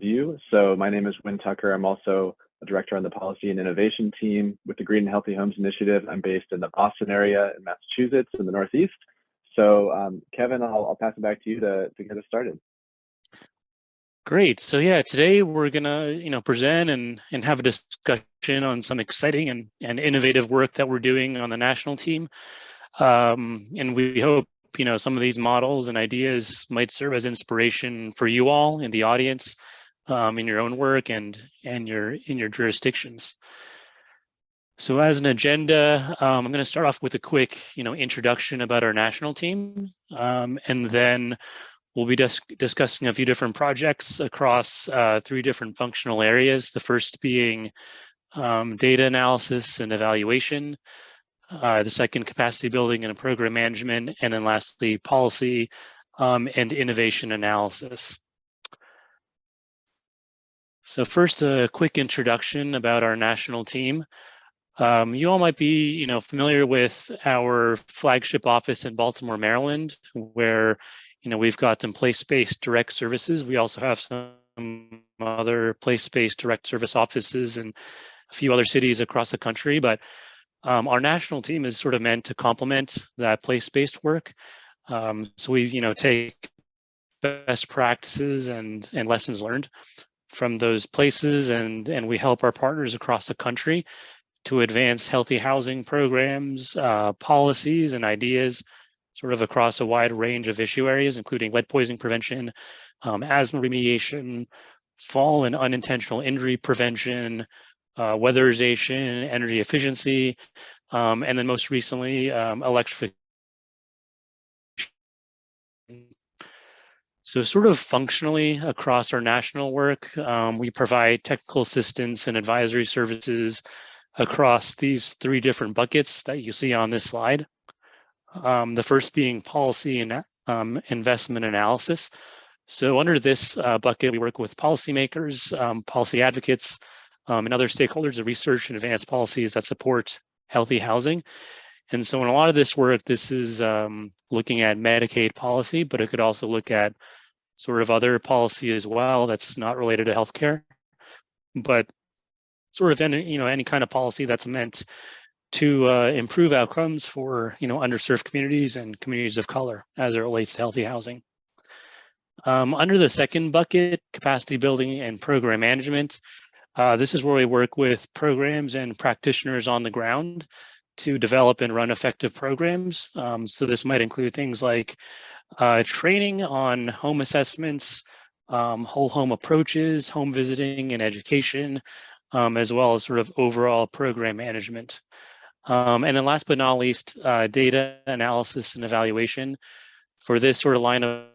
of you. So my name is Wynn Tucker. I'm also a director on the policy and innovation team with the Green and Healthy Homes Initiative. I'm based in the Boston area in Massachusetts in the Northeast. So Kevin, I'll pass it back to you to get us started. Great. So yeah, today we're gonna present and have a discussion on some exciting and innovative work that we're doing on the national team. And we hope some of these models and ideas might serve as inspiration for you all in the audience, in your own work and in your jurisdictions. So as an agenda, I'm going to start off with a quick introduction about our national team, and then we'll be discussing a few different projects across 3 different functional areas. The first being data analysis and evaluation, the second capacity building and program management, and then lastly policy and innovation analysis. So first, a quick introduction about our national team. You all might be familiar with our flagship office in Baltimore, Maryland, where we've got some place-based direct services. We also have some other place-based direct service offices in a few other cities across the country, but our national team is sort of meant to complement that place-based work. So we take best practices and lessons learned from those places, and we help our partners across the country to advance healthy housing programs, policies, and ideas sort of across a wide range of issue areas, including lead poisoning prevention, asthma remediation, fall and unintentional injury prevention, weatherization, energy efficiency, and then most recently, electrification. So sort of functionally across our national work, we provide technical assistance and advisory services across these 3 different buckets that you see on this slide. The first being policy and investment analysis. So under this bucket, we work with policymakers, policy advocates, and other stakeholders to research and advance policies that support healthy housing. And so in a lot of this work, this is looking at Medicaid policy, but it could also look at sort of other policy as well that's not related to healthcare, but sort of any kind of policy that's meant to improve outcomes for underserved communities and communities of color as it relates to healthy housing. Under the second bucket, capacity building and program management, this is where we work with programs and practitioners on the ground to develop and run effective programs. So this might include things like training on home assessments, whole home approaches, home visiting and education, as well as sort of overall program management. And then last but not least, data analysis and evaluation. For this sort of line of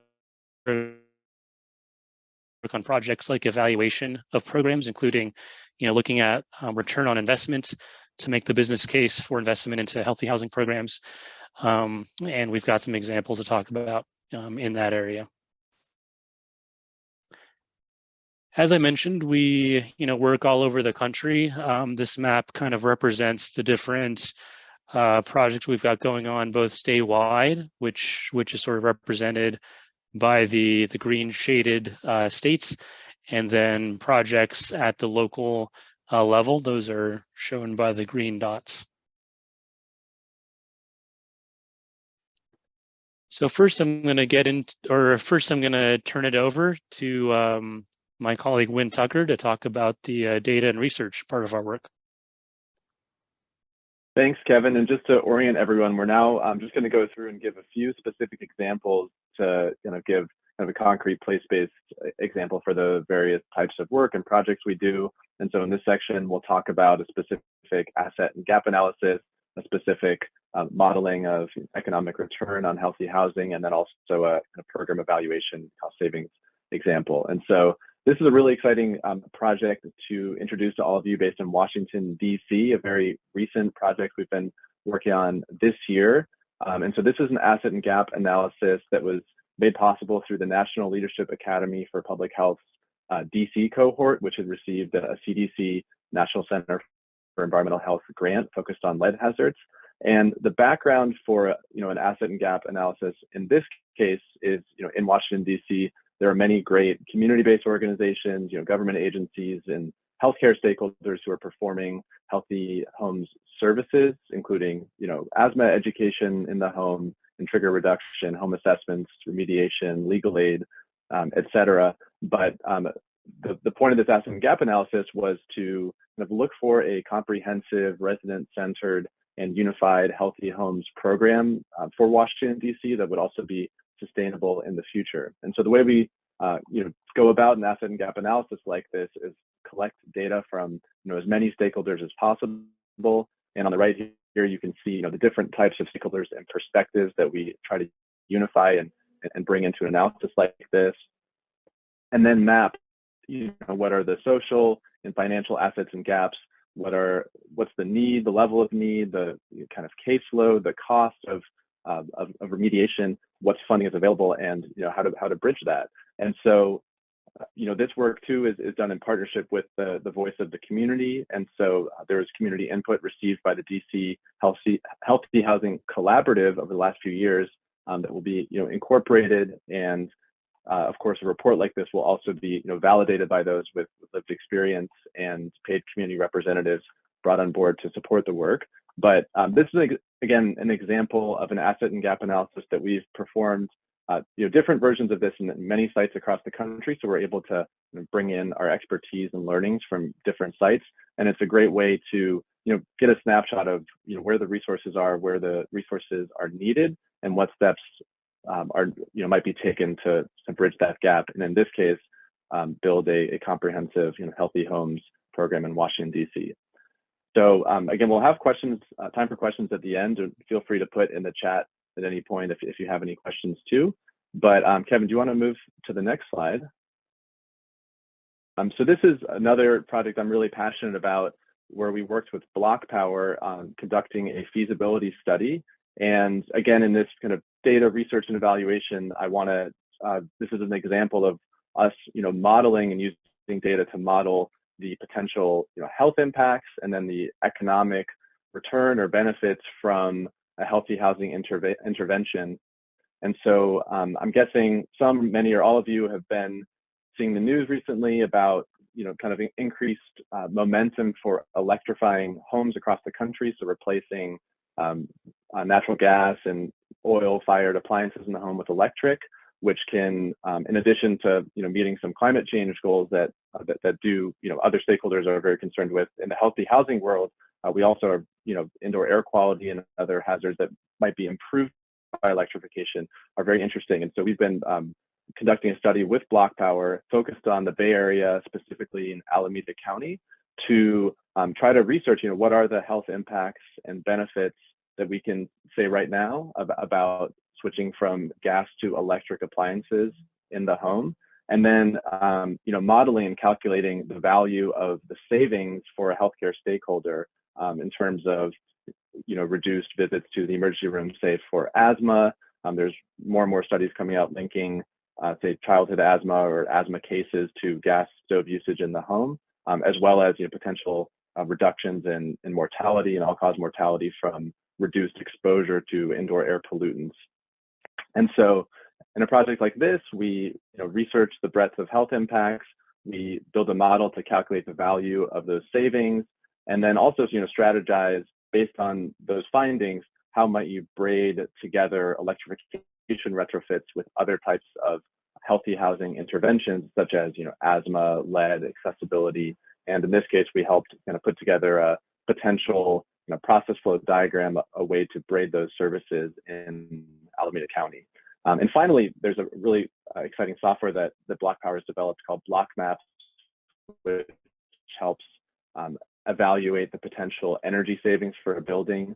work on projects like evaluation of programs, including looking at return on investment to make the business case for investment into healthy housing programs. And we've got some examples to talk about in that area. As I mentioned, we work all over the country. This map kind of represents the different projects we've got going on both statewide, which is sort of represented by the green shaded states, and then projects at the local level. Those are shown by the green dots. So first I'm going to turn it over to my colleague Wynn Tucker to talk about the data and research part of our work. Thanks, Kevin. And just to orient everyone, we're now just going to go through and give a few specific examples to give kind of a concrete place-based example for the various types of work and projects we do. And so in this section, we'll talk about a specific asset and gap analysis, a specific modeling of economic return on healthy housing, and then also a program evaluation cost savings example. And so this is a really exciting project to introduce to all of you based in Washington, D.C., a very recent project we've been working on this year. And so this is an asset and gap analysis that was made possible through the National Leadership Academy for Public Health's DC cohort, which had received a CDC National Center for Environmental Health grant focused on lead hazards. And the background for an asset and gap analysis in this case is in Washington, D.C., there are many great community-based organizations, government agencies and healthcare stakeholders who are performing healthy homes services, including, asthma education in the home and trigger reduction, home assessments, remediation, legal aid, et cetera. But the point of this asset and gap analysis was to kind of look for a comprehensive, resident-centered, and unified healthy homes program for Washington, D.C. that would also be sustainable in the future. And so the way we go about an asset and gap analysis like this is collect data from as many stakeholders as possible. And on the right here, you can see the different types of stakeholders and perspectives that we try to unify and bring into an analysis like this, and then map what are the social and financial assets and gaps, what's the need, the level of need, the kind of caseload, the cost of remediation, what's funding is available, and how to bridge that. And so this work too is done in partnership with the voice of the community. And so there was community input received by the DC Healthy Housing Collaborative over the last few years that will be incorporated. And of course, a report like this will also be validated by those with lived experience and paid community representatives brought on board to support the work. But this is, again, an example of an asset and gap analysis that we've performed different versions of this in many sites across the country. So we're able to bring in our expertise and learnings from different sites. And it's a great way to get a snapshot of where the resources are, where the resources are needed, and what steps might be taken to bridge that gap. And in this case, build a comprehensive healthy homes program in Washington, D.C. So again, we'll have time for questions at the end. Feel free to put in the chat at any point if you have any questions too. But Kevin, do you want to move to the next slide? So this is another project I'm really passionate about, where we worked with Block Power on conducting a feasibility study. And again, in this kind of data research and evaluation, this is an example of us, modeling and using data to model the potential, health impacts and then the economic return or benefits from a healthy housing intervention. And so I'm guessing many or all of you have been seeing the news recently about, kind of increased momentum for electrifying homes across the country. So replacing natural gas and oil-fired appliances in the home with electric, which can, in addition to meeting some climate change goals that other stakeholders are very concerned with in the healthy housing world, we also are, indoor air quality and other hazards that might be improved by electrification are very interesting. And so we've been conducting a study with Block Power focused on the Bay Area, specifically in Alameda County, to try to research, what are the health impacts and benefits that we can say right now about switching from gas to electric appliances in the home, and then modeling and calculating the value of the savings for a healthcare stakeholder in terms of reduced visits to the emergency room, say for asthma. There's more and more studies coming out linking say childhood asthma or asthma cases to gas stove usage in the home, as well as potential reductions in mortality and all-cause mortality from reduced exposure to indoor air pollutants. And so in a project like this, we research the breadth of health impacts, we build a model to calculate the value of those savings, and then also strategize based on those findings, how might you braid together electrification retrofits with other types of healthy housing interventions, such as asthma, lead, accessibility. And in this case, we helped kind of put together a potential process flow diagram, a way to braid those services in Alameda County. And finally, there's a really exciting software that Block Power has developed called Block Maps, which helps evaluate the potential energy savings for a building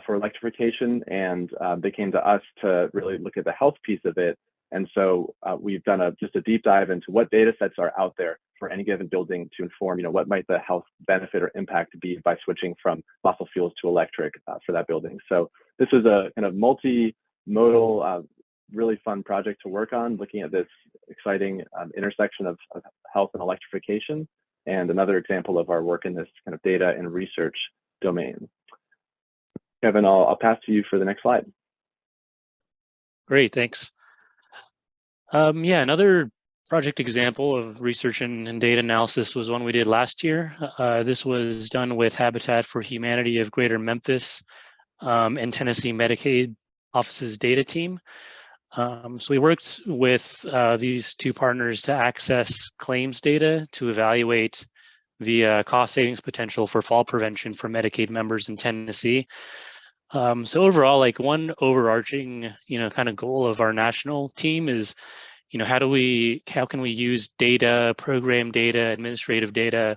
for electrification. And they came to us to really look at the health piece of it. And so we've done just a deep dive into what data sets are out there for any given building to inform, what might the health benefit or impact be by switching from fossil fuels to electric for that building. So this is a kind of multimodal, really fun project to work on, looking at this exciting intersection of health and electrification, and another example of our work in this kind of data and research domain. Kevin, I'll pass to you for the next slide. Great, thanks. Yeah, another project example of research and data analysis was one we did last year. This was done with Habitat for Humanity of Greater Memphis and Tennessee Medicaid Office's data team. So we worked with these two partners to access claims data to evaluate the cost savings potential for fall prevention for Medicaid members in Tennessee. So overall, like one overarching, kind of goal of our national team is, how can we use data, program data, administrative data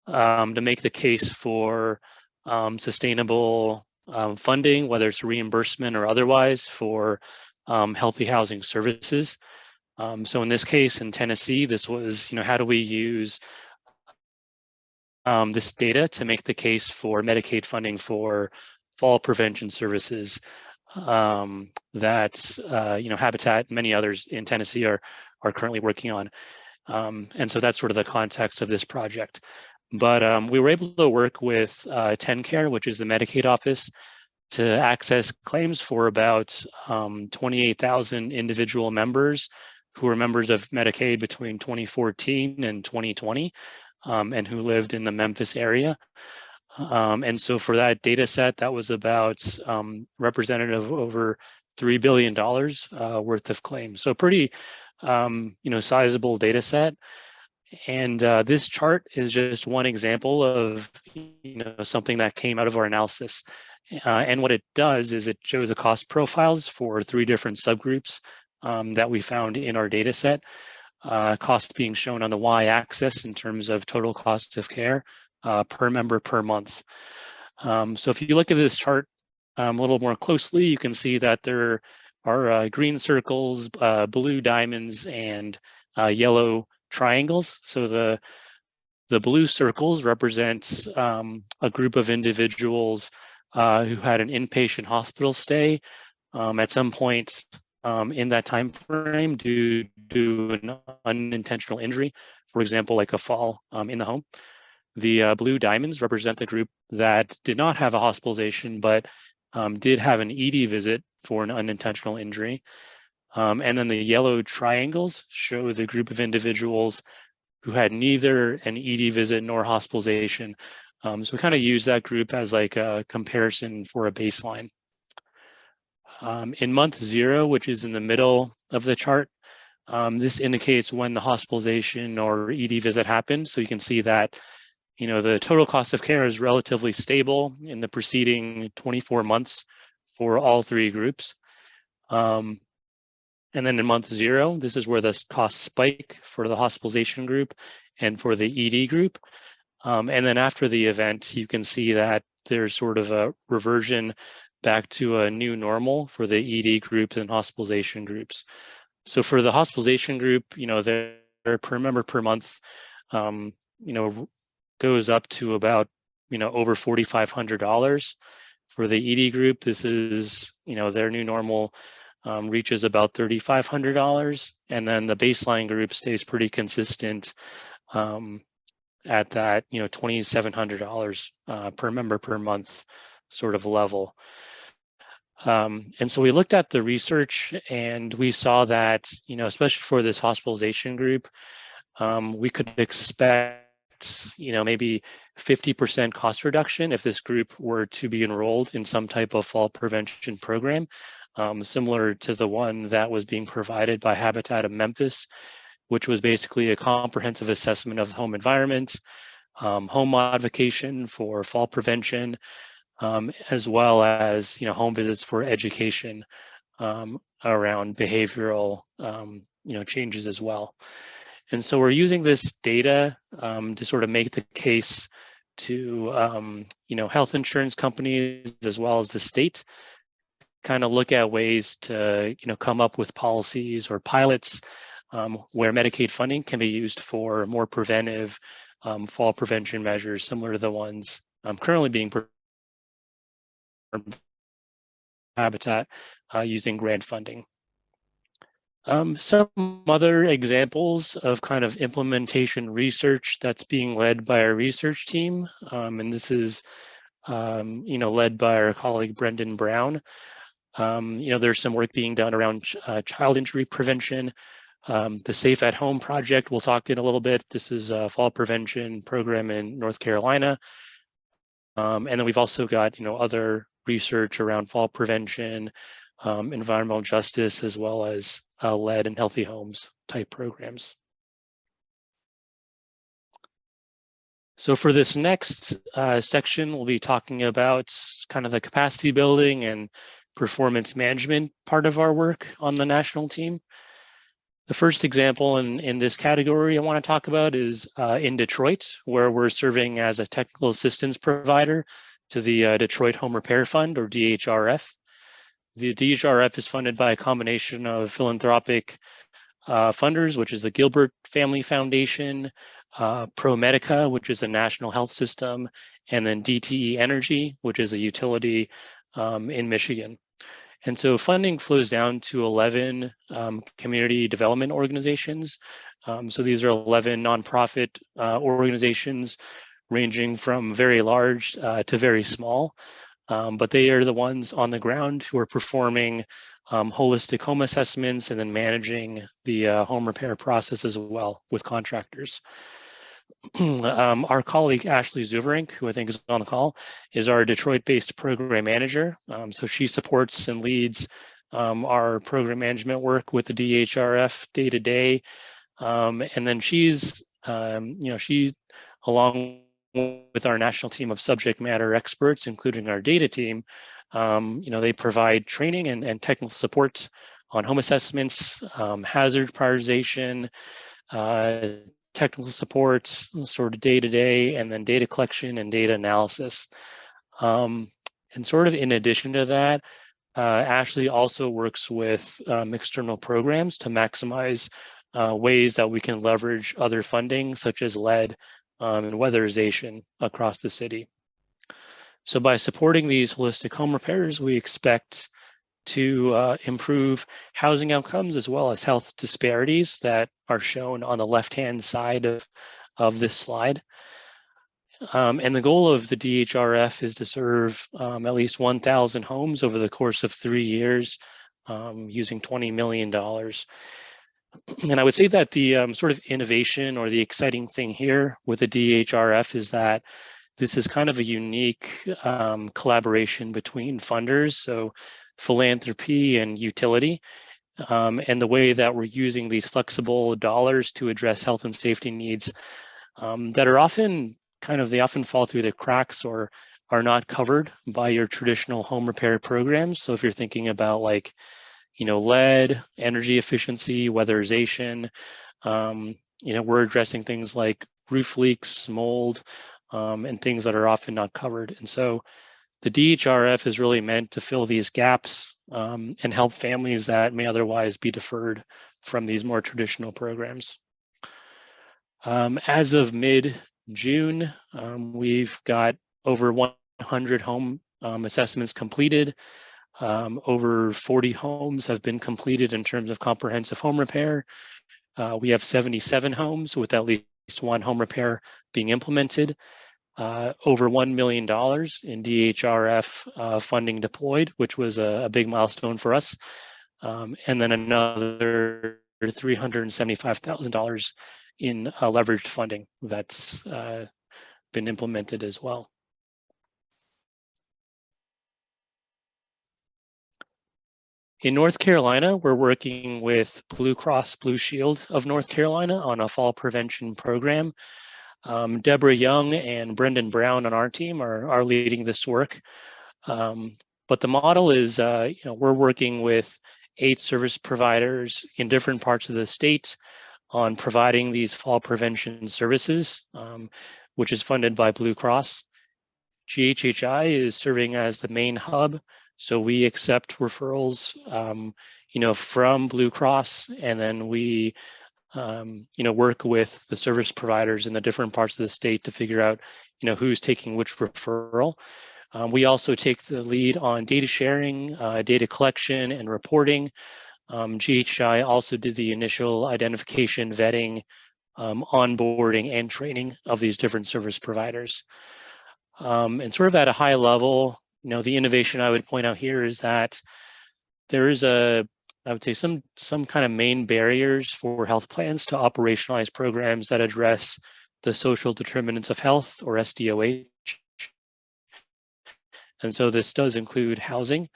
to make the case for sustainable funding, whether it's reimbursement or otherwise, for healthy housing services. So in this case, in Tennessee, this was, how do we use this data to make the case for Medicaid funding for fall prevention services that Habitat and many others in Tennessee are currently working on. And so that's sort of the context of this project. But we were able to work with TennCare, which is the Medicaid office, to access claims for about 28,000 individual members who were members of Medicaid between 2014 and 2020 and who lived in the Memphis area. And so for that data set, that was about representative of over $3 billion worth of claims. So pretty, sizable data set. And this chart is just one example of, something that came out of our analysis. And what it does is it shows the cost profiles for 3 different subgroups that we found in our data set. Cost being shown on the y-axis in terms of total cost of care per member per month. So if you look at this chart a little more closely, you can see that there are green circles, blue diamonds, and yellow triangles. So the blue circles represent a group of individuals who had an inpatient hospital stay at some point in that time frame due to an unintentional injury, for example, like a fall in the home. The blue diamonds represent the group that did not have a hospitalization, but did have an ED visit for an unintentional injury. And then the yellow triangles show the group of individuals who had neither an ED visit nor hospitalization. So we kind of use that group as like a comparison for a baseline. In month 0, which is in the middle of the chart, this indicates when the hospitalization or ED visit happened. So you can see that, the total cost of care is relatively stable in the preceding 24 months for all 3 groups. And then in month 0, this is where the costs spike for the hospitalization group and for the ED group. And then after the event, you can see that there's sort of a reversion back to a new normal for the ED groups and hospitalization groups. So for the hospitalization group, their per member per month, goes up to about, over $4,500. For the ED group, this is, their new normal reaches about $3,500. And then the baseline group stays pretty consistent at that, $2,700 per member per month sort of level. And so we looked at the research and we saw that, especially for this hospitalization group, we could expect, maybe 50% cost reduction if this group were to be enrolled in some type of fall prevention program, similar to the one that was being provided by Habitat of Memphis, which was basically a comprehensive assessment of the home environment, home modification for fall prevention, as well as home visits for education around behavioral changes as well. And so we're using this data to sort of make the case to health insurance companies as well as the state, kind of look at ways to come up with policies or pilots where Medicaid funding can be used for more preventive fall prevention measures similar to the ones currently being Habitat using grant funding. Some other examples of kind of implementation research that's being led by our research team, and this is led by our colleague Brendan Brown. There's some work being done around child injury prevention, The Safe at Home project, we'll talk in a little bit. This is a fall prevention program in North Carolina. And then we've also got, other research around fall prevention, environmental justice, as well as lead and healthy homes type programs. So for this next section, we'll be talking about kind of the capacity building and performance management part of our work on the national team. The first example in this category I want to talk about is in Detroit, where we're serving as a technical assistance provider to the Detroit Home Repair Fund, or DHRF. The DHRF is funded by a combination of philanthropic funders, which is the Gilbert Family Foundation, ProMedica, which is a national health system, and then DTE Energy, which is a utility in Michigan. And so funding flows down to 11 community development organizations. So these are 11 nonprofit organizations ranging from very large to very small. But they are the ones on the ground who are performing holistic home assessments and then managing the home repair process as well with contractors. Our colleague Ashley Zuverink, who I think is on the call, is our Detroit-based program manager. So she supports and leads our program management work with the DHRF day to day. And then she's, she's along with our national team of subject matter experts, including our data team. They provide training and technical support on home assessments, hazard prioritization, technical support, sort of day-to-day, and then data collection and data analysis. And sort of in addition to that, Ashley also works with external programs to maximize ways that we can leverage other funding, such as lead and weatherization across the city. So by supporting these holistic home repairs, we expect to improve housing outcomes as well as health disparities that are shown on the left-hand side of this slide. And the goal of the DHRF is to serve at least 1,000 homes over the course of 3 years using $20 million. And I would say that the sort of innovation or the exciting thing here with the DHRF is that this is kind of a unique collaboration between funders, so philanthropy and utility, and the way that we're using these flexible dollars to address health and safety needs that are often they often fall through the cracks or are not covered by your traditional home repair programs. So if you're thinking about lead, energy efficiency, weatherization, we're addressing things like roof leaks, mold, and things that are often not covered. And so the DHRF is really meant to fill these gaps and help families that may otherwise be deferred from these more traditional programs. As of mid-June, we've got over 100 home assessments completed. Over 40 homes have been completed in terms of comprehensive home repair. We have 77 homes with at least one home repair being implemented. Over $1 million in DHRF funding deployed, which was a big milestone for us. And then another $375,000 in leveraged funding that's been implemented as well. In North Carolina, we're working with Blue Cross Blue Shield of North Carolina on a fall prevention program. Deborah Young and Brendan Brown on our team are leading this work. But the model is, we're working with 8 service providers in different parts of the state on providing these fall prevention services, which is funded by Blue Cross. GHHI is serving as the main hub. So we accept referrals, from Blue Cross, and then we work with the service providers in the different parts of the state to figure out, who's taking which referral. We also take the lead on data sharing, data collection, and reporting. GHI also did the initial identification, vetting, onboarding, and training of these different service providers. And sort of at a high level, the innovation I would point out here is that there is a I would say some kind of main barriers for health plans to operationalize programs that address the social determinants of health, or SDOH. And so this does include housing.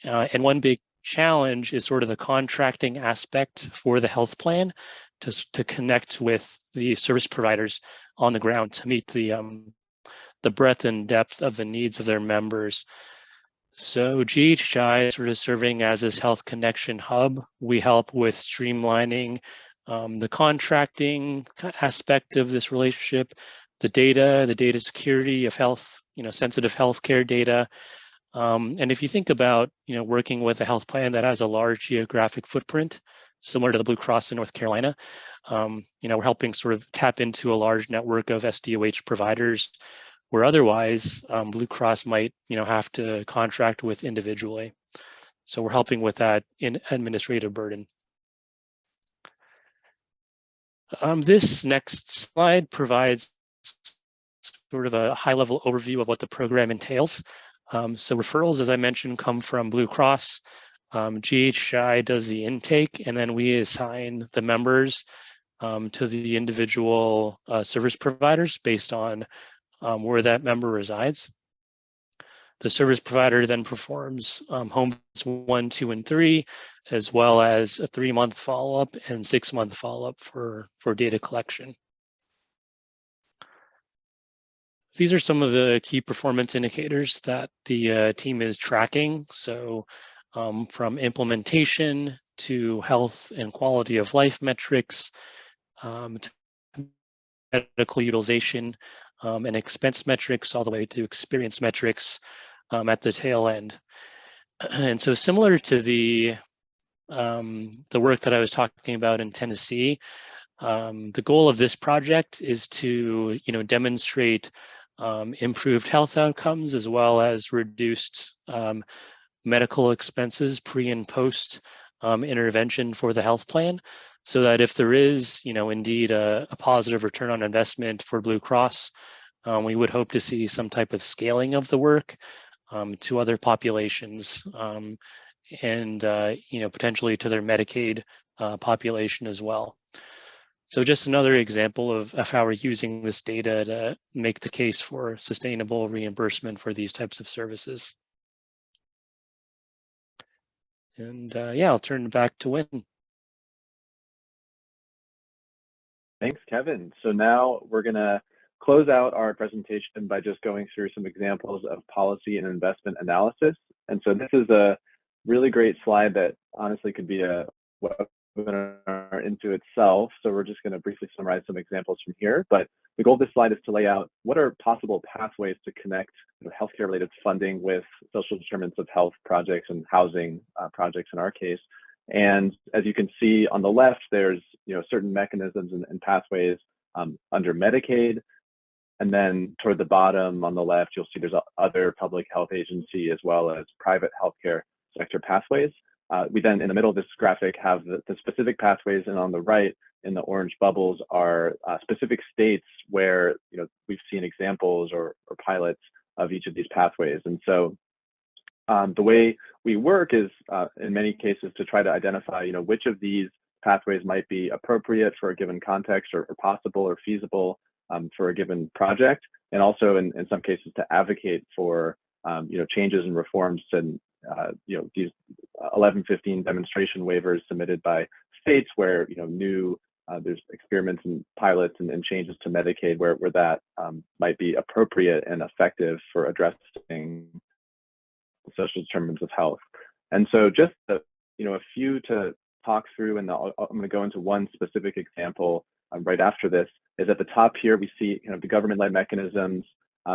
And one big challenge is sort of the contracting aspect for the health plan to connect with the service providers on the ground to meet the breadth and depth of the needs of their members. So GHHI is sort of serving as this health connection hub. We help with streamlining the contracting aspect of this relationship, the data security of health, sensitive healthcare data. And if you think about, working with a health plan that has a large geographic footprint, similar to the Blue Cross in North Carolina, we're helping sort of tap into a large network of SDOH providers, where otherwise Blue Cross might, have to contract with individually. So we're helping with that in administrative burden. This next slide provides sort of a high-level overview of what the program entails. So referrals, as I mentioned, come from Blue Cross. GHHI does the intake, and then we assign the members to the individual service providers based on where that member resides. The service provider then performs home visits 1, 2, and 3, as well as a 3-month follow-up and 6-month follow-up for data collection. These are some of the key performance indicators that the team is tracking. So from implementation to health and quality of life metrics, to medical utilization and expense metrics, all the way to experience metrics at the tail end. And so similar to the work that I was talking about in Tennessee, the goal of this project is to demonstrate improved health outcomes, as well as reduced medical expenses pre and post intervention for the health plan, so that if there is indeed a positive return on investment for Blue Cross, we would hope to see some type of scaling of the work to other populations, and potentially to their Medicaid population as well. So just another example of how we're using this data to make the case for sustainable reimbursement for these types of services. And yeah, I'll turn it back to Wynn. Thanks, Kevin. So now we're going to close out our presentation by just going through some examples of policy and investment analysis. And so this is a really great slide that honestly could be a webinar into itself. So we're just going to briefly summarize some examples from here. But the goal of this slide is to lay out what are possible pathways to connect healthcare-related funding with social determinants of health projects and housing projects in our case. And as you can see on the left, there's certain mechanisms and pathways under Medicaid. And then toward the bottom on the left, you'll see there's other public health agency as well as private healthcare sector pathways. We then, in the middle of this graphic, have the specific pathways, and on the right, in the orange bubbles, are specific states where we've seen examples or pilots of each of these pathways. And so the way we work is, in many cases, to try to identify which of these pathways might be appropriate for a given context, or possible or feasible for a given project, and also in some cases to advocate for changes and reforms and these 1115 demonstration waivers submitted by states where there's experiments and pilots and changes to Medicaid where that might be appropriate and effective for addressing social determinants of health. And so just a few to talk through, and I'm going to go into one specific example right after this. Is at the top here we see the government-led mechanisms,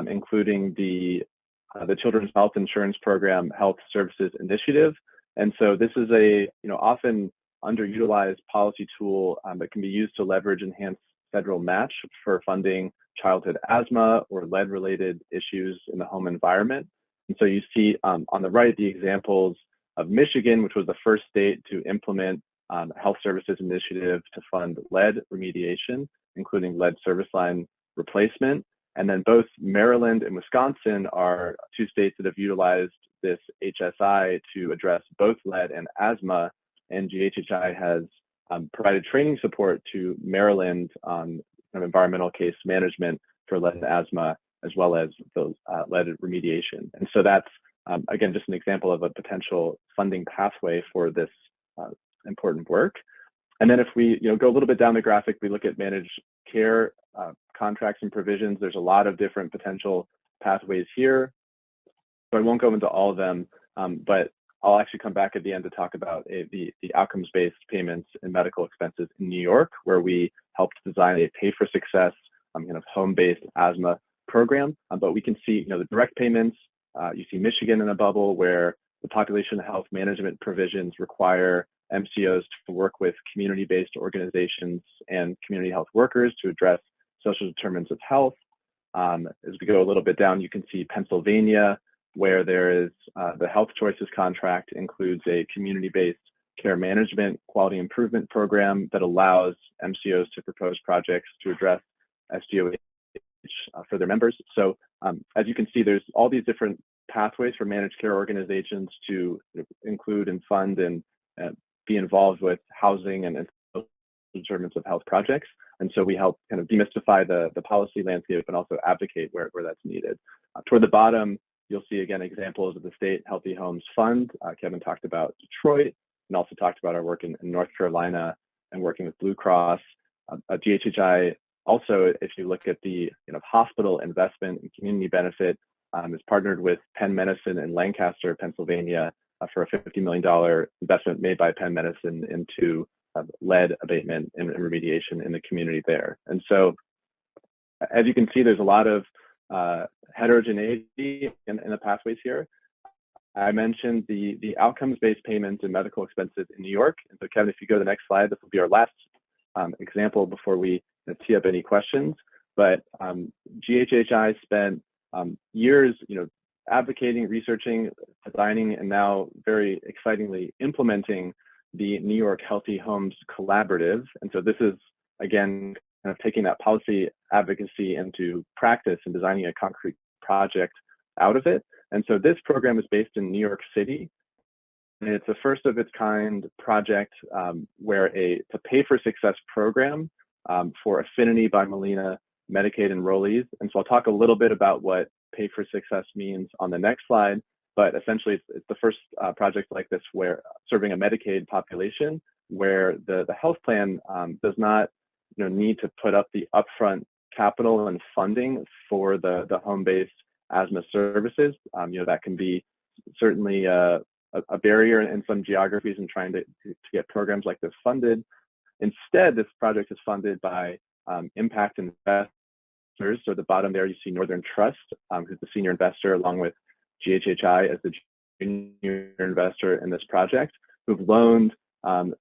including the Children's Health Insurance Program Health Services Initiative. And so this is a often underutilized policy tool that can be used to leverage enhanced federal match for funding childhood asthma or lead-related issues in the home environment. And so you see on the right the examples of Michigan, which was the first state to implement a health services initiative to fund lead remediation, including lead service line replacement. And then both Maryland and Wisconsin are two states that have utilized this HSI to address both lead and asthma and GHHI has provided training support to Maryland on environmental case management for lead and asthma, as well as the lead remediation. And so that's, again, just an example of a potential funding pathway for this important work. And then if we go a little bit down the graphic, we look at managed care contracts and provisions. There's a lot of different potential pathways here. So I won't go into all of them, but I'll actually come back at the end to talk about the outcomes-based payments and medical expenses in New York, where we helped design a pay-for-success kind of home-based asthma program. But we can see the direct payments. You see Michigan in a bubble, where the population health management provisions require MCOs to work with community-based organizations and community health workers to address social determinants of health. As we go a little bit down, you can see Pennsylvania, where there is the Health Choices contract includes a community-based care management quality improvement program that allows MCOs to propose projects to address SDOH for their members. So as you can see, there's all these different pathways for managed care organizations to include and fund and be involved with housing and social determinants of health projects. And so we help kind of demystify the policy landscape and also advocate where that's needed. Toward the bottom, you'll see again examples of the State Healthy Homes Fund. Kevin talked about Detroit and also talked about our work in North Carolina and working with Blue Cross. GHHI also, if you look at the hospital investment and community benefit, is partnered with Penn Medicine in Lancaster, Pennsylvania, for a $50 million investment made by Penn Medicine into lead abatement and remediation in the community there. And so, as you can see, there's a lot of heterogeneity in the pathways here. I mentioned the outcomes-based payments and medical expenses in New York. And so, Kevin, if you go to the next slide, this will be our last example before we tee up any questions. But GHHI spent years, advocating, researching, designing, and now very excitingly implementing the New York Healthy Homes Collaborative. And so this is, again, kind of taking that policy advocacy into practice and designing a concrete project out of it. And so this program is based in New York City. And it's a first of its kind project where it's a pay-for-success program for Affinity by Molina Medicaid enrollees. And so I'll talk a little bit about what pay for success means on the next slide, but essentially it's the first project like this where serving a Medicaid population where the health plan does not need to put up the upfront capital and funding for the home-based asthma services. That can be certainly a barrier in some geographies in trying to get programs like this funded. Instead, this project is funded by impact investors. So at the bottom there, you see Northern Trust, who's the senior investor, along with GHHI as the junior investor in this project, who've loaned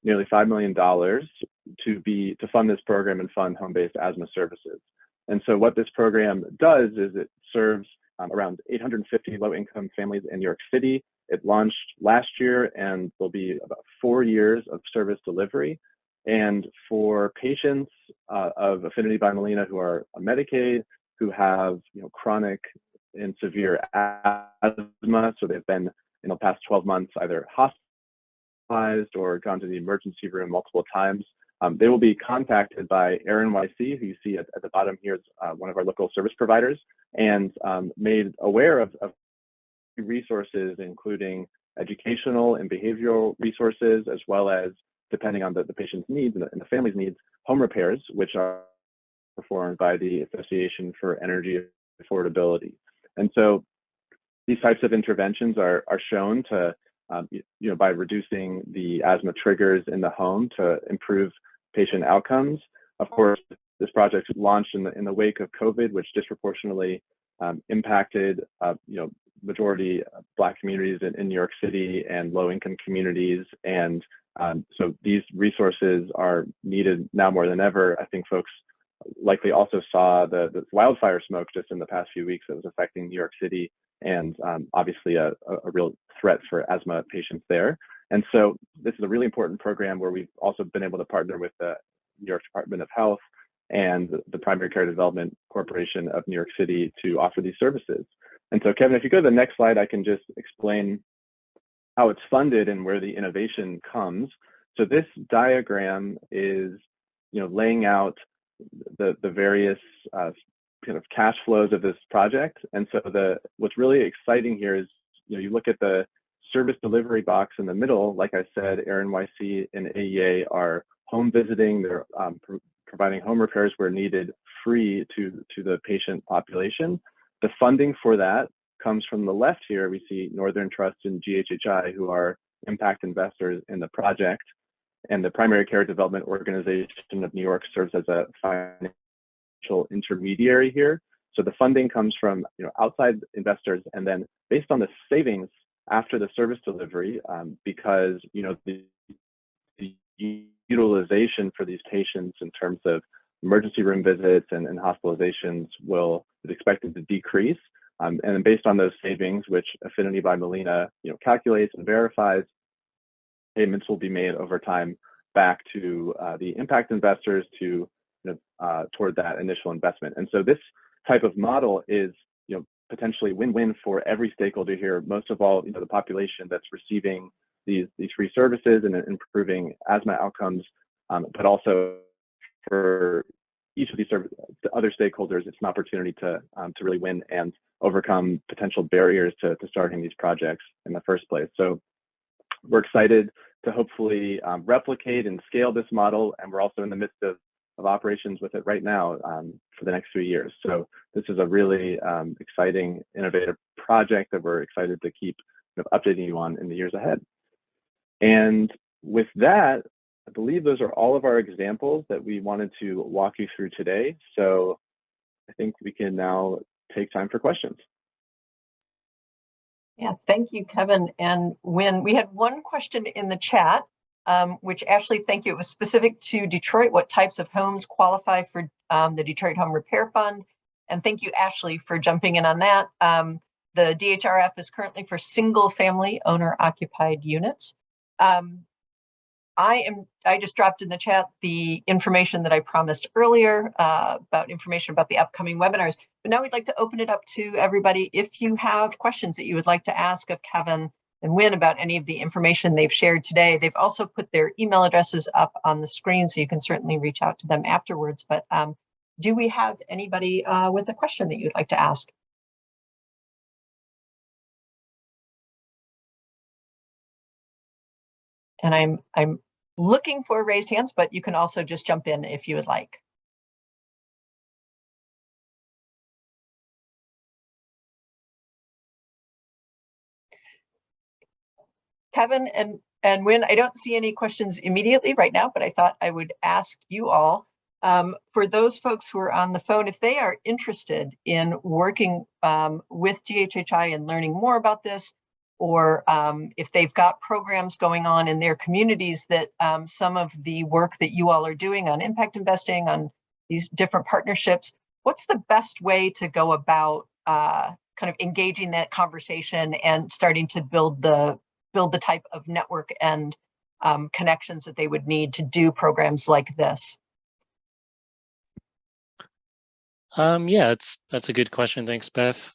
nearly $5 million to fund this program and fund home-based asthma services. And so what this program does is it serves around 850 low-income families in New York City. It launched last year and will be about 4 years of service delivery. And for patients of Affinity by Molina who are on Medicaid, who have chronic and severe asthma, so they've been in the past 12 months either hospitalized or gone to the emergency room multiple times, they will be contacted by RNYC, who you see at the bottom here is one of our local service providers, and made aware of resources, including educational and behavioral resources, as well as, depending on the patient's needs and the family's needs, home repairs, which are performed by the Association for Energy Affordability. And so these types of interventions are shown to, by reducing the asthma triggers in the home to improve patient outcomes. Of course, this project was launched in the wake of COVID, which disproportionately impacted, majority Black communities in New York City and low-income communities. And so these resources are needed now more than ever. I think folks likely also saw the wildfire smoke just in the past few weeks that was affecting New York City, and obviously a real threat for asthma patients there. And so this is a really important program where we've also been able to partner with the New York Department of Health and the Primary Care Development Corporation of New York City to offer these services. And so, Kevin, if you go to the next slide, I can just explain how it's funded and where the innovation comes. So this diagram is, laying out the various kind of cash flows of this project. And so what's really exciting here is, you look at the service delivery box in the middle. Like I said, ARENYC and AEA are home visiting. They're providing home repairs where needed, free to the patient population. The funding for that comes from the left here. We see Northern Trust and GHHI, who are impact investors in the project. And the Primary Care Development Organization of New York serves as a financial intermediary here. So the funding comes from outside investors, and then based on the savings after the service delivery, because the utilization for these patients in terms of emergency room visits and hospitalizations is expected to decrease. And then based on those savings, which Affinity by Molina calculates and verifies, payments will be made over time back to the impact investors toward that initial investment. And so this type of model is potentially win-win for every stakeholder here. Most of all, the population that's receiving these free services and improving asthma outcomes, but also for each of these the other stakeholders, it's an opportunity to really win and overcome potential barriers to starting these projects in the first place. So we're excited to hopefully replicate and scale this model, and we're also in the midst of operations with it right now for the next few years. So this is a really exciting, innovative project that we're excited to keep updating you on in the years ahead. And with that, I believe those are all of our examples that we wanted to walk you through today. So I think we can now take time for questions. Yeah, thank you, Kevin and Wynn. We had one question in the chat, which Ashley, thank you. It was specific to Detroit. What types of homes qualify for the Detroit Home Repair Fund? And thank you, Ashley, for jumping in on that. The DHRF is currently for single family owner occupied units. I just dropped in the chat the information that I promised earlier about information about the upcoming webinars. But now we'd like to open it up to everybody. If you have questions that you would like to ask of Kevin and Wynn about any of the information they've shared today, they've also put their email addresses up on the screen, so you can certainly reach out to them afterwards. But do we have anybody with a question that you'd like to ask? And I'm looking for raised hands, but you can also just jump in if you would like. Kevin and Wynn, I don't see any questions immediately right now, but I thought I would ask you all, for those folks who are on the phone, if they are interested in working with GHHI and learning more about this, or if they've got programs going on in their communities that some of the work that you all are doing on impact investing, on these different partnerships, what's the best way to go about kind of engaging that conversation and starting to build the type of network and connections that they would need to do programs like this? Yeah, that's a good question. Thanks, Beth.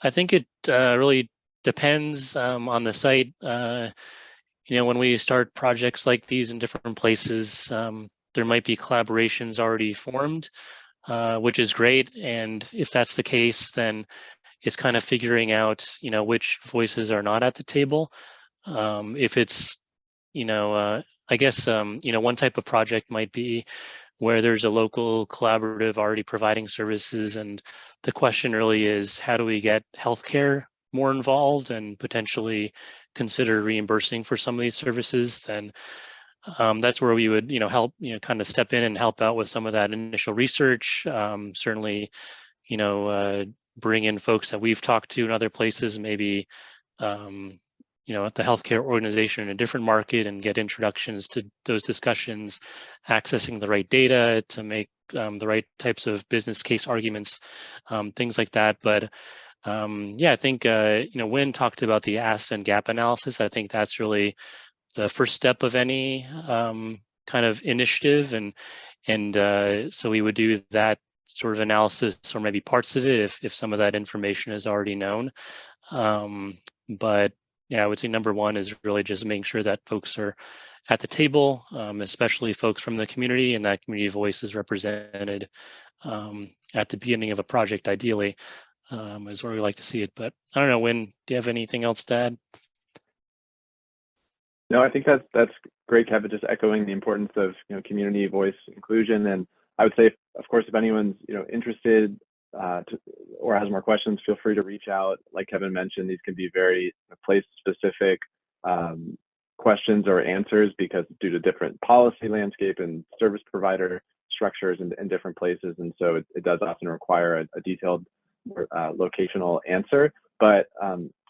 I think it really depends on the site. When we start projects like these in different places, there might be collaborations already formed, which is great. And if that's the case, then it's kind of figuring out, which voices are not at the table. If it's, I guess, one type of project might be where there's a local collaborative already providing services. And the question really is, how do we get healthcare more involved and potentially consider reimbursing for some of these services? Then that's where we would, help, kind of step in and help out with some of that initial research. Certainly, bring in folks that we've talked to in other places, maybe, at the healthcare organization in a different market, and get introductions to those discussions, accessing the right data to make the right types of business case arguments, things like that. But yeah, I think, Wynn talked about the asset and gap analysis. I think that's really the first step of any kind of initiative. And so we would do that sort of analysis, or maybe parts of it, if some of that information is already known. But yeah, I would say number one is really just making sure that folks are at the table, especially folks from the community, and that community voice is represented at the beginning of a project, ideally, is where we like to see it. But I don't know, Wynn, do you have anything else to add? No, I think that's great, Kevin. Just echoing the importance of community voice inclusion, and I would say, of course, if anyone's interested or has more questions, feel free to reach out. Like Kevin mentioned, these can be very place-specific questions or answers because due to different policy landscape and service provider structures in different places, and so it does often require a detailed locational answer. But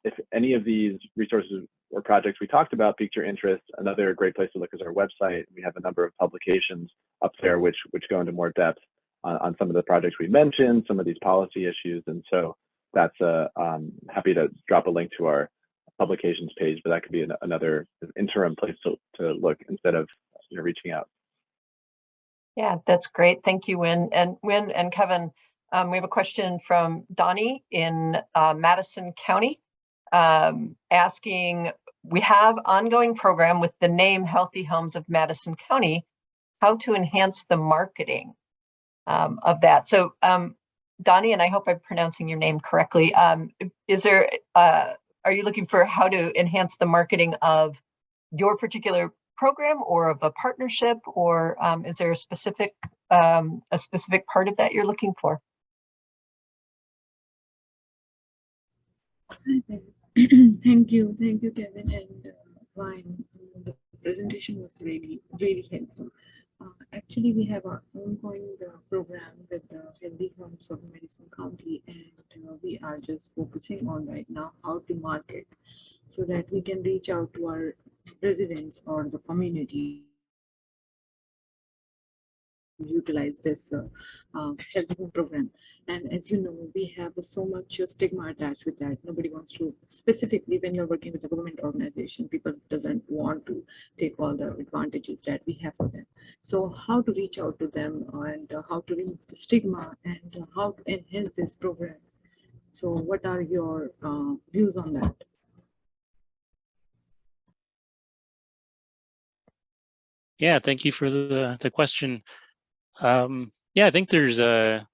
if any of these resources or projects we talked about piqued your interest, another great place to look is our website. We have a number of publications up there which go into more depth on some of the projects we mentioned, some of these policy issues, and so that's happy to drop a link to our publications page, but that could be another interim place to look instead of reaching out. Yeah, that's great. Thank you, Wynn. And Wynn and Kevin, we have a question from Donnie in Madison County, asking, we have ongoing program with the name Healthy Homes of Madison County, how to enhance the marketing of that. So Donnie, and I hope I'm pronouncing your name correctly, is there, are you looking for how to enhance the marketing of your particular program or of a partnership, or is there a specific part of that you're looking for? Thank you, Kevin and Wynn. The presentation was really helpful. Actually, we have our ongoing program with the Healthy Homes of Madison County, and we are just focusing on right now how to market so that we can reach out to our residents or the community, utilize this healthy home program. And as you know, we have so much stigma attached with that. Nobody wants to, specifically when you're working with a government organization, people doesn't want to take all the advantages that we have for them. So how to reach out to them and how to remove the stigma and how to enhance this program. So what are your views on that? Yeah, thank you for the question. Yeah, I think there's a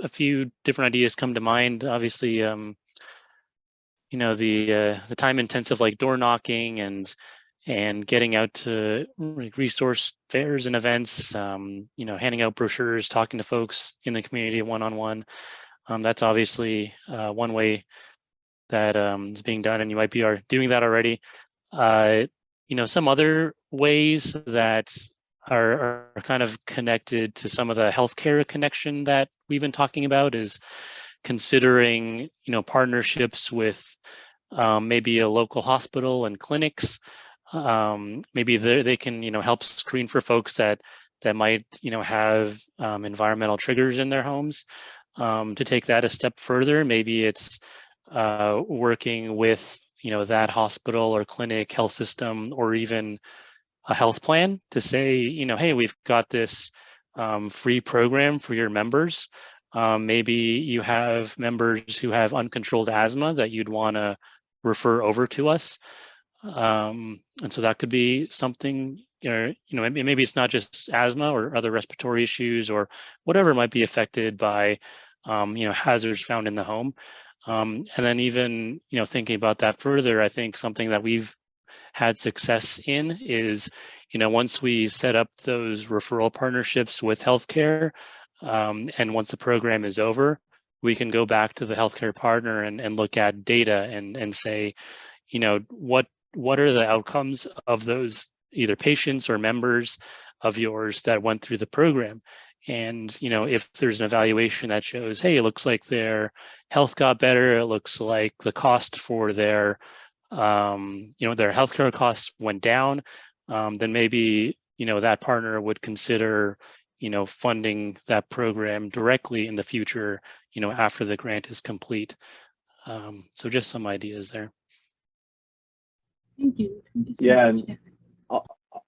few different ideas come to mind. Obviously, the time intensive like door knocking and getting out to resource fairs and events, handing out brochures, talking to folks in the community one-on-one. That's obviously one way that is being done, and you might be doing that already. Some other ways that are kind of connected to some of the healthcare connection that we've been talking about is considering, partnerships with maybe a local hospital and clinics. Maybe they can, help screen for folks that might, have environmental triggers in their homes. To take that a step further, maybe it's working with, that hospital or clinic, health system, or even a health plan to say, hey, we've got this free program for your members. Maybe you have members who have uncontrolled asthma that you'd want to refer over to us. And so that could be something, maybe it's not just asthma or other respiratory issues or whatever might be affected by, hazards found in the home. And then even, thinking about that further, I think something that we've had success in is, once we set up those referral partnerships with healthcare, and once the program is over, we can go back to the healthcare partner and look at data and say, what are the outcomes of those either patients or members of yours that went through the program? And, if there's an evaluation that shows, hey, it looks like their health got better, it looks like the cost for their healthcare costs went down, then maybe, that partner would consider, funding that program directly in the future, after the grant is complete. So just some ideas there. Thank you so Yeah, much. and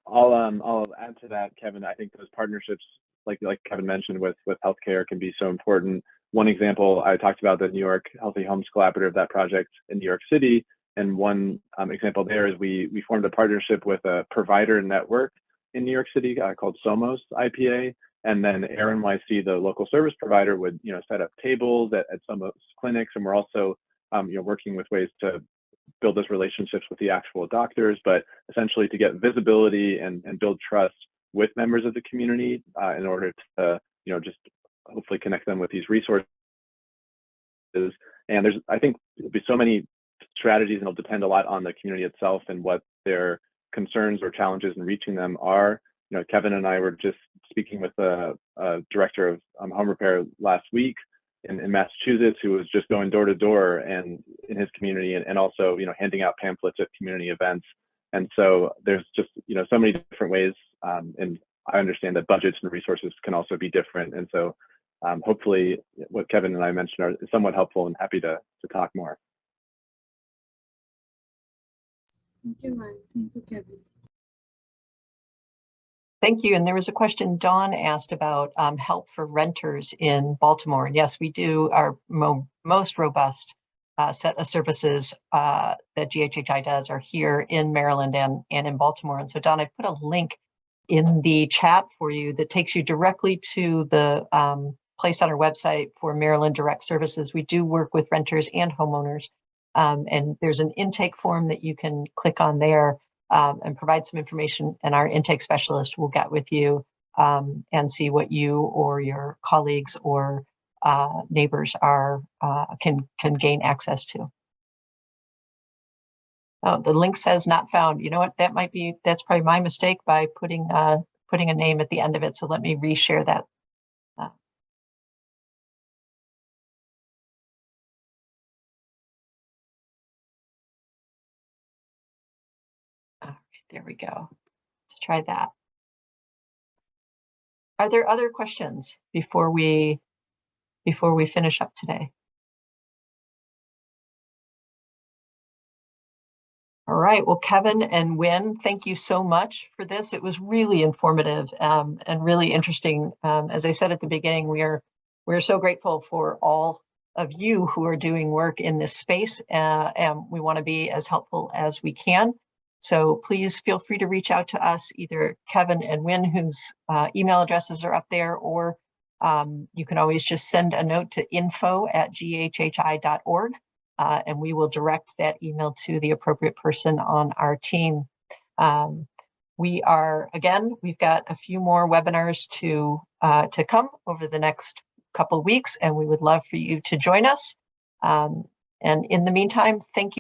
I'll add to that, Kevin. I think those partnerships, like Kevin mentioned, with healthcare can be so important. One example, I talked about the New York Healthy Homes Collaborative, that project in New York City. And one example there is we formed a partnership with a provider network in New York City called Somos IPA. And then AirNYC, the local service provider, would set up tables at Somos clinics. And we're also working with ways to build those relationships with the actual doctors, but essentially to get visibility and build trust with members of the community in order to just hopefully connect them with these resources. And I think there'll be so many strategies, and it'll depend a lot on the community itself and what their concerns or challenges in reaching them are. Kevin and I were just speaking with a director of home repair last week in Massachusetts, who was just going door to door and in his community, and also handing out pamphlets at community events. And so there's just so many different ways, and I understand that budgets and resources can also be different. And so hopefully what Kevin and I mentioned is somewhat helpful, and happy to talk more. Thank you, Ryan. Thank you, Kevin. Thank you. And there was a question Dawn asked about help for renters in Baltimore. And yes, we do our most robust set of services that GHHI does are here in Maryland and in Baltimore. And so Dawn, I put a link in the chat for you that takes you directly to the place on our website for Maryland Direct Services. We do work with renters and homeowners. And there's an intake form that you can click on there and provide some information, and our intake specialist will get with you and see what you or your colleagues or neighbors can gain access to. Oh, the link says not found. You know what? That's probably my mistake by putting a name at the end of it. So let me reshare that. All right, there we go. Let's try that. Are there other questions before we finish up today? All right, well, Kevin and Wynn, thank you so much for this. It was really informative and really interesting. As I said at the beginning, we're so grateful for all of you who are doing work in this space, and we want to be as helpful as we can. So please feel free to reach out to us, either Kevin and Wynn, whose email addresses are up there, or you can always just send a note to info@ghhi.org. And we will direct that email to the appropriate person on our team. We've got a few more webinars to come over the next couple of weeks, and we would love for you to join us. And in the meantime, thank you.